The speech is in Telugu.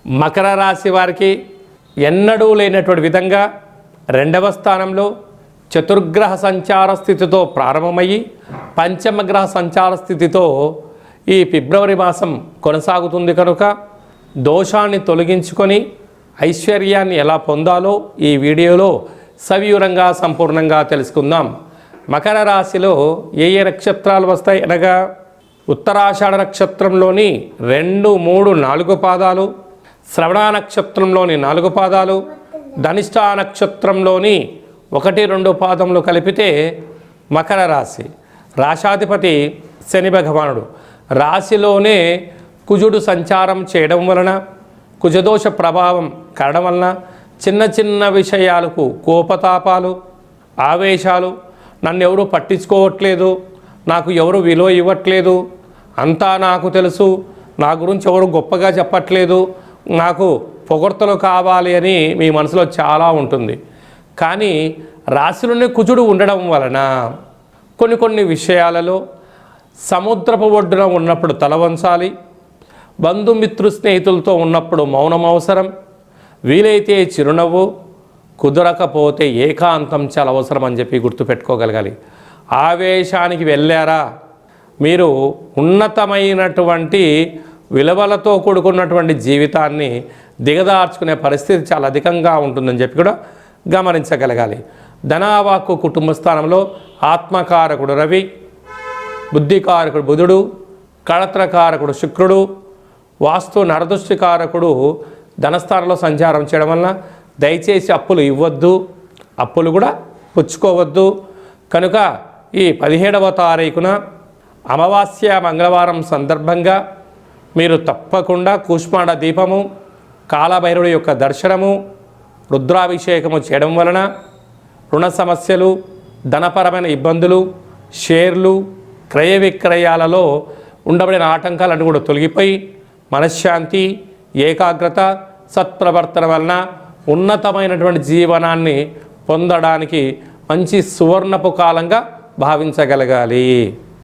మకర రాశి వారికి ఎన్నడూ లేనటువంటి విధంగా 2వ స్థానంలో చతుర్గ్రహ సంచార స్థితితో ప్రారంభమయ్యి పంచమగ్రహ సంచార స్థితితో ఈ ఫిబ్రవరి మాసం కొనసాగుతుంది కనుక దోషాన్ని తొలగించుకొని ఐశ్వర్యాన్ని ఎలా పొందాలో ఈ వీడియోలో సవివరంగా సంపూర్ణంగా తెలుసుకుందాం. మకర రాశిలో ఏ ఏ నక్షత్రాలు వస్తాయి అనగా ఉత్తరాషాఢ నక్షత్రంలోని 2, 3, 4 పాదాలు, శ్రవణ నక్షత్రంలోని 4 పాదాలు, ధనిష్ఠ నక్షత్రంలోని 1, 2 పాదములు కలిపితే మకర రాశి. రాశాధిపతి శని భగవానుడు. రాశిలోనే కుజుడు సంచారం చేయడం వలన, కుజదోష ప్రభావం కరడం వలన చిన్న చిన్న విషయాలకు కోపతాపాలు, ఆవేశాలు, నన్ను ఎవరు పట్టించుకోవట్లేదు, నాకు ఎవరు విలువ ఇవ్వట్లేదు, అంతా నాకు తెలుసు, నా గురించి ఎవరు గొప్పగా చెప్పట్లేదు, నాకు పొగడ్తలు కావాలి అని మీ మనసులో చాలా ఉంటుంది. కానీ రాశిలోనే కుజుడు ఉండడం వలన కొన్ని విషయాలలో సముద్రపు ఒడ్డున ఉన్నప్పుడు తల వంచాలి, బంధుమిత్రు స్నేహితులతో ఉన్నప్పుడు మౌనం అవసరం, వీలైతే చిరునవ్వు, కుదరకపోతే ఏకాంతం చాలా అవసరం అని చెప్పి గుర్తుపెట్టుకోగలగాలి. ఆవేశానికి వెళ్ళారా మీరు ఉన్నతమైనటువంటి విలువలతో కూడుకున్నటువంటి జీవితాన్ని దిగదార్చుకునే పరిస్థితి చాలా అధికంగా ఉంటుందని చెప్పి కూడా గమనించగలగాలి. ధనావాక్కు కుటుంబ స్థానంలో ఆత్మకారకుడు రవి, బుద్ధికారకుడు బుధుడు, కళత్రకారకుడు శుక్రుడు, వాస్తు నరదృష్టికారకుడు ధనస్థానంలో సంచారం చేయడం వలన దయచేసి అప్పులు ఇవ్వద్దు, అప్పులు కూడా పుచ్చుకోవద్దు. కనుక ఈ 17వ తారీఖున అమావాస్య మంగళవారం సందర్భంగా మీరు తప్పకుండా కూష్మాండ దీపము, కాలభైరవుడి యొక్క దర్శనము, రుద్రాభిషేకము చేయడం వలన రుణ సమస్యలు, ధనపరమైన ఇబ్బందులు, షేర్లు, క్రయ విక్రయాలలో ఉండబడిన ఆటంకాలన్నీ కూడా తొలగిపోయి మనశ్శాంతి, ఏకాగ్రత, సత్ప్రవర్తన వలన ఉన్నతమైనటువంటి జీవనాన్ని పొందడానికి మంచి సువర్ణపు కాలంగా భావించగలగాలి.